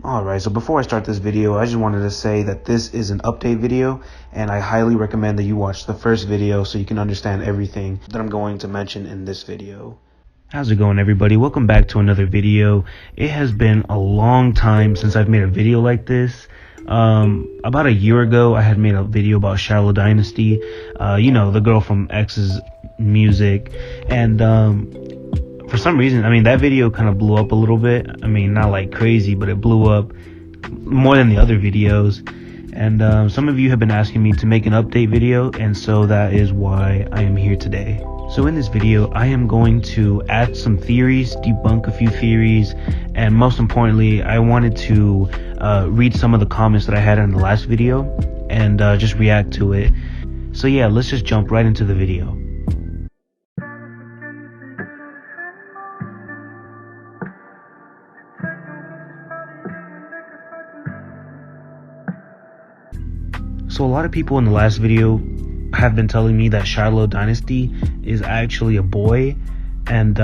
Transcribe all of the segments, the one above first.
Alright, so before I start this video, I just wanted to say that this is an update video, and I highly recommend that you watch the first video so you can understand everything that I'm going to mention in this video. How's it going, everybody? Welcome back to another video. It has been a long time since I've made a video like this. About a year ago, I had made a video about Shiloh Dynasty, the girl from X's music, and for some reason, that video kind of blew up a little bit. Not like crazy, but it blew up more than the other videos. And some of you have been asking me to make an update video, and so that is why I am here today. So in this video, I am going to add some theories, debunk a few theories, and most importantly, I wanted to read some of the comments that I had in the last video and just react to it. So yeah, let's just jump right into the video. So a lot of people in the last video have been telling me that Shiloh Dynasty is actually a boy, and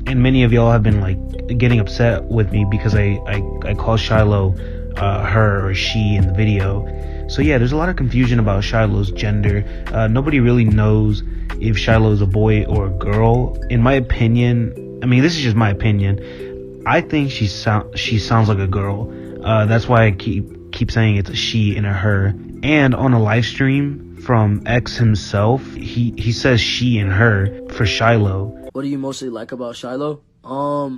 many of y'all have been like getting upset with me because I call Shiloh her or she in the video. So yeah, there's a lot of confusion about Shiloh's gender. Nobody really knows if Shiloh is a boy or a girl. In my opinion, this is just my opinion, I think she sounds like a girl. That's why I keep saying it's a she and a her. And on a live stream from X himself, he says she and her for Shiloh. What do you mostly like about Shiloh? I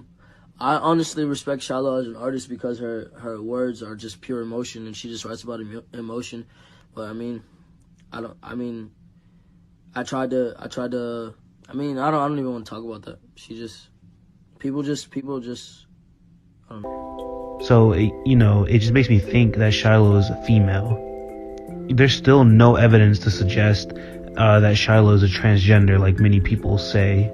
honestly respect Shiloh as an artist because her words are just pure emotion, and she just writes about emotion. But I don't even want to talk about that. People just I don't know. So, it just makes me think that Shiloh is a female. There's still no evidence to suggest that Shiloh is a transgender like many people say.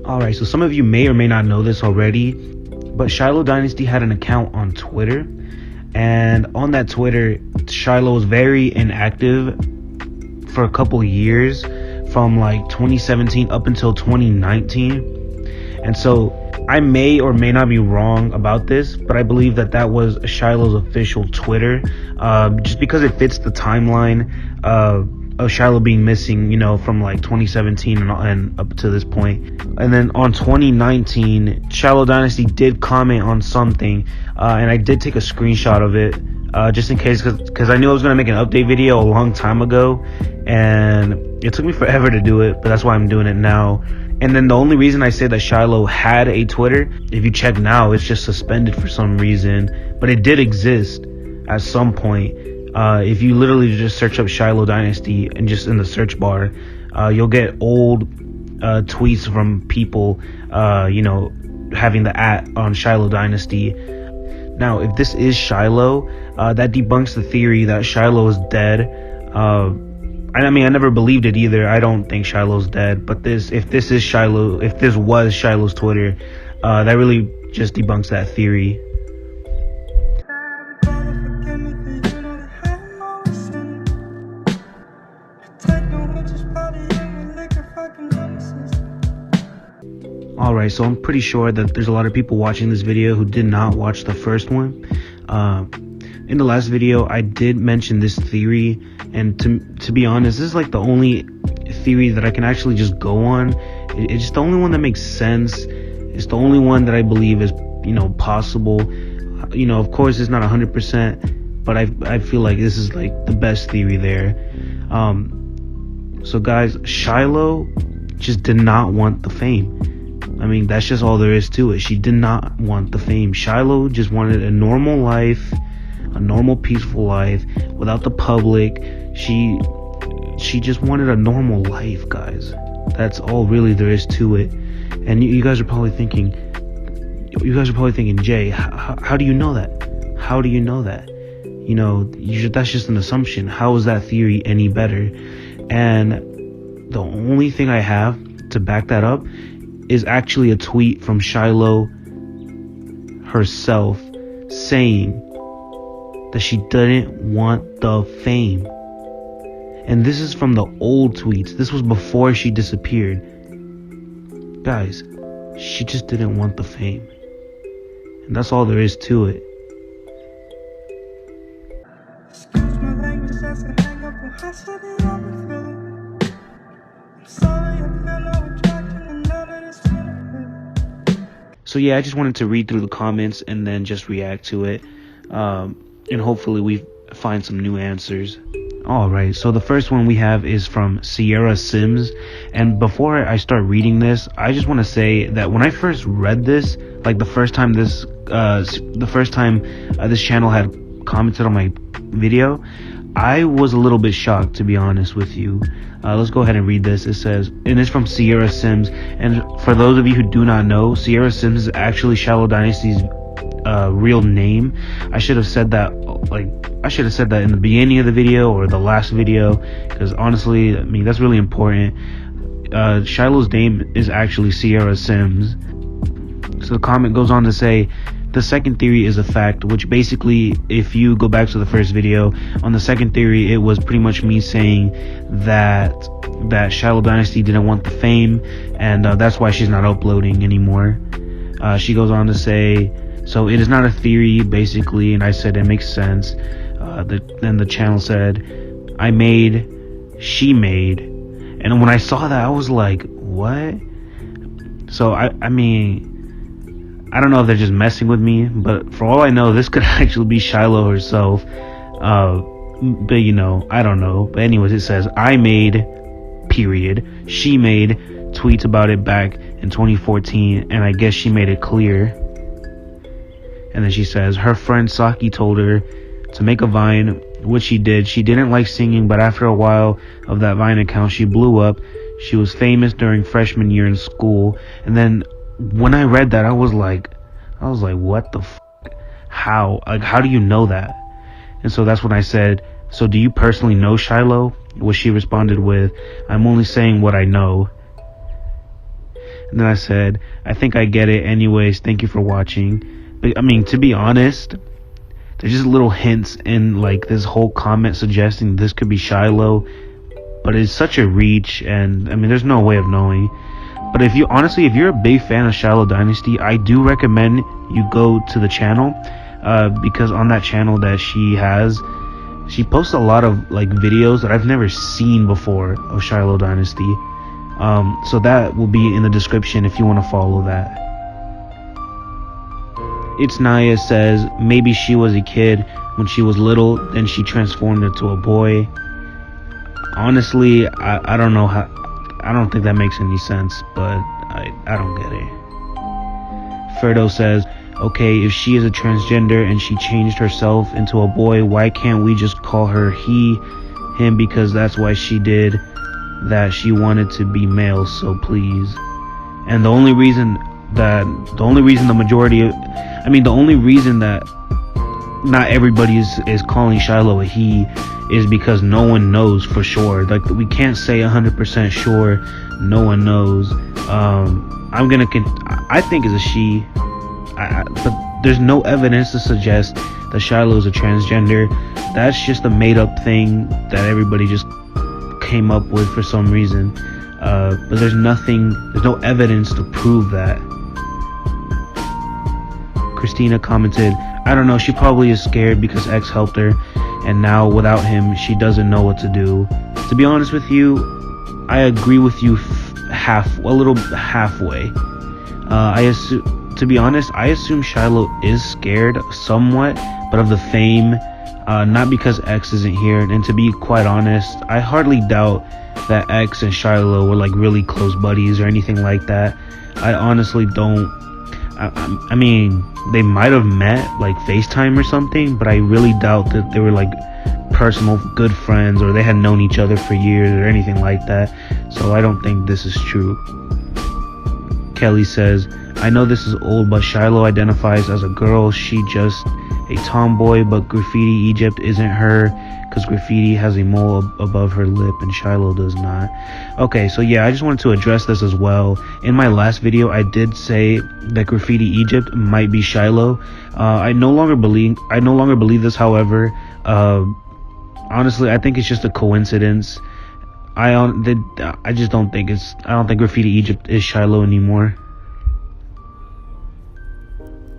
Alright, so some of you may or may not know this already, but Shiloh Dynasty had an account on Twitter, and on that Twitter, Shiloh was very inactive for a couple of years, from like 2017 up until 2019. And so I may or may not be wrong about this, but I believe that was Shiloh's official Twitter, just because it fits the timeline of Shiloh being missing, from like 2017 and up to this point. And then on 2019, Shiloh Dynasty did comment on something, and I did take a screenshot of it, just in case, because I knew I was going to make an update video a long time ago, and it took me forever to do it, but that's why I'm doing it now. And then the only reason I say that Shiloh had a Twitter, if you check now, it's just suspended for some reason, but it did exist at some point. If you literally just search up Shiloh Dynasty and just in the search bar, you'll get old tweets from people, having the @ on Shiloh Dynasty. Now, if this is Shiloh, that debunks the theory that Shiloh is dead. I never believed it either. I don't think Shiloh's dead, but if this was Shiloh's Twitter, that really just debunks that theory. Alright, so I'm pretty sure that there's a lot of people watching this video who did not watch the first one. In the last video, I did mention this theory, and to be honest, this is like the only theory that I can actually just go on. It's just the only one that makes sense. It's the only one that I believe is, possible. Of course, it's not 100%, but I feel like this is like the best theory there. So guys, Shiloh just did not want the fame. That's just all there is to it. She did not want the fame. Shiloh just wanted a normal life, a normal peaceful life without the public. She just wanted a normal life, guys. That's all really there is to it. And you guys are probably thinking, Jay, how do you know that? How do you know that? That's just an assumption. How is that theory any better? And the only thing I have to back that up is actually a tweet from Shiloh herself saying that she didn't want the fame. And this is from the old tweets. This was before she disappeared. Guys, she just didn't want the fame. And that's all there is to it. So yeah, I just wanted to read through the comments and then just react to it. And hopefully we find some new answers. Alright, so the first one we have is from Sierra Sims. And before I start reading this, I just want to say that when I first read this, like the first time this channel had commented on my video, I was a little bit shocked, to be honest with you. Let's go ahead and read this. It says, and it's from Sierra Sims. And for those of you who do not know, Sierra Sims is actually Shiloh Dynasty's real name. I should have said that in the beginning of the video or the last video, because honestly, I mean, that's really important. Shiloh's name is actually Sierra Sims. So the comment goes on to say, the second theory is a fact, which basically, if you go back to the first video, on the second theory, it was pretty much me saying that Shiloh Dynasty didn't want the fame, and that's why she's not uploading anymore. She goes on to say, so it is not a theory, basically, and I said it makes sense. Then the channel said, I made, she made, and when I saw that, I was like, what? So I mean, I don't know if they're just messing with me, but for all I know, this could actually be Shiloh herself. But you know, I don't know. But anyways, it says, I made, period. She made tweets about it back in 2014, and I guess she made it clear. And then she says, her friend Saki told her to make a Vine, which she did. She didn't like singing, but after a while of that Vine account, she blew up. She was famous during freshman year in school. And then when I read that, I was like, what the how? Like, how do you know that? And so that's when I said, so do you personally know Shiloh? Which she responded with, I'm only saying what I know. And then I said, I think I get it. Anyways, thank you for watching. But I mean, to be honest, there's just little hints in like this whole comment suggesting this could be Shiloh, but it's such a reach, and I mean, there's no way of knowing. But if you're a big fan of Shiloh Dynasty, I do recommend you go to the channel, because on that channel that she posts a lot of like videos that I've never seen before of Shiloh Dynasty. So that will be in the description if you want to follow that. It's Naya says, maybe she was a kid when she was little, then she transformed into a boy. Honestly, I don't know how. I don't think that makes any sense, but I don't get it. Ferdo says, okay, if she is a transgender and she changed herself into a boy, why can't we just call her he, him, because that's why she did that. She wanted to be male, so please. And the only reason that not everybody is calling Shiloh a he is because no one knows for sure. Like, we can't say 100% sure. No one knows. I think it's a she. But there's no evidence to suggest that Shiloh is a transgender. That's just a made-up thing that everybody just came up with for some reason. But there's no evidence to prove that. Christina commented, I don't know, she probably is scared because X helped her, and now without him she doesn't know what to do. To be honest with you, I agree with you a little halfway. To be honest, I assume Shiloh is scared somewhat, but of the fame, not because X isn't here. And to be quite honest, I hardly doubt that X and Shiloh were like really close buddies or anything like that. I honestly don't. I mean, they might have met like FaceTime or something, but I really doubt that they were like personal good friends or they had known each other for years or anything like that. So I don't think this is true. Kelly says, I know this is old, but Shiloh identifies as a girl. She just a tomboy, but Graffiti Egypt isn't her, because Graffiti has a mole above her lip and Shiloh does not. Okay, so yeah, I just wanted to address this as well. In my last video, I did say that Graffiti Egypt might be Shiloh. I no longer believe this, however. honestly, I think it's just a coincidence. I just don't think I don't think Graffiti Egypt is Shiloh anymore.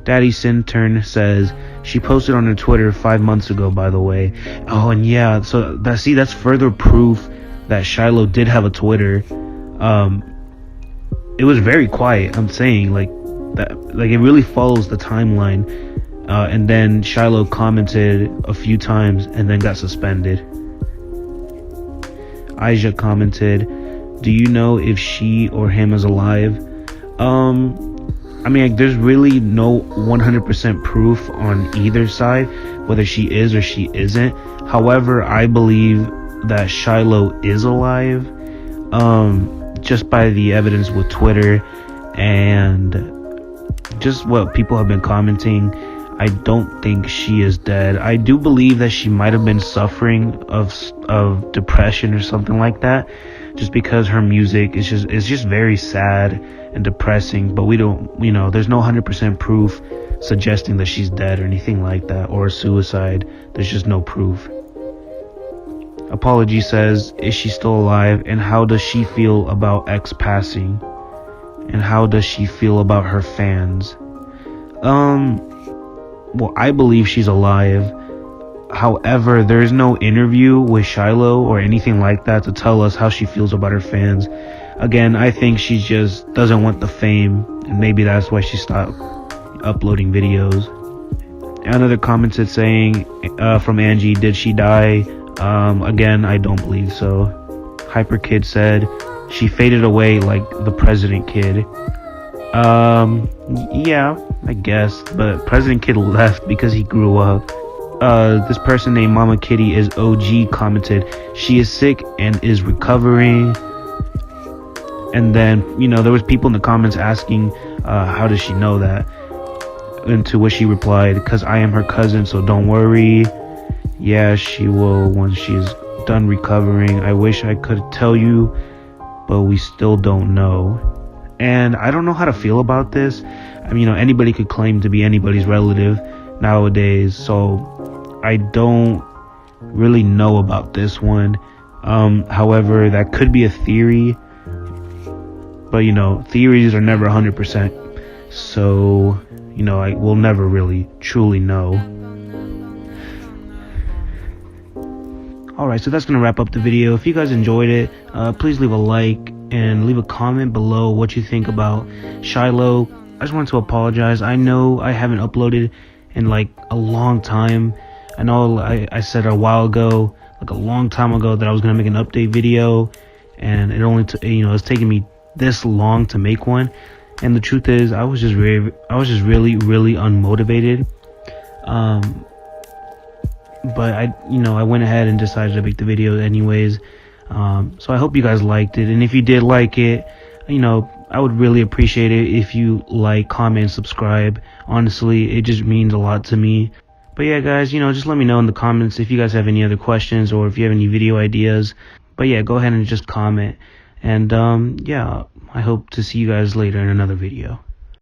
Daddy Sintern says she posted on her Twitter 5 months ago, by the way. Oh, and yeah, so that's further proof that Shiloh did have a Twitter. It was very quiet. I'm saying like it really follows the timeline. And then Shiloh commented a few times and then got suspended. Aisha commented, "Do you know if she or him is alive?" I mean, like, there's really no 100% proof on either side, whether she is or she isn't. However, I believe that Shiloh is alive, just by the evidence with Twitter and just what people have been commenting. I don't think she is dead. I do believe that she might have been suffering of depression or something like that, just because her music is just very sad and depressing. But we don't, there's no 100% proof suggesting that she's dead or anything like that, or a suicide. There's just no proof. Apology says, "Is she still alive? And how does she feel about X passing? And how does she feel about her fans?" Well, I believe she's alive. However, there's no interview with Shiloh or anything like that to tell us how she feels about her fans. Again, I think she just doesn't want the fame, and maybe that's why she stopped uploading videos. Another commented saying, from Angie, "Did she die?" Again, I don't believe so. Hyperkid said, "She faded away like the President Kid." Yeah, I guess, but President Kid left because he grew up. This person named Mama Kitty is OG commented, "She is sick and is recovering." And then, there was people in the comments asking, how does she know that? And to which she replied, "Because I am her cousin, so don't worry. Yeah, she will once she's done recovering. I wish I could tell you, but we still don't know." And I don't know how to feel about this. I mean, anybody could claim to be anybody's relative nowadays, so I don't really know about this one. However, that could be a theory, but theories are never 100%, so I will never really truly know. Alright, so that's gonna wrap up the video. If you guys enjoyed it, please leave a like and leave a comment below what you think about Shiloh. I just wanted to apologize. I know I haven't uploaded in like a long time. I know I said a while ago, like a long time ago, that I was gonna make an update video, and it only it's taking me this long to make one. And the truth is, I was just really unmotivated. But I went ahead and decided to make the video anyways. So I hope you guys liked it, and if you did like it, I would really appreciate it if you like, comment, subscribe. Honestly, it just means a lot to me. But yeah, guys, just let me know in the comments if you guys have any other questions or if you have any video ideas. But yeah, go ahead and just comment. And yeah, I hope to see you guys later in another video.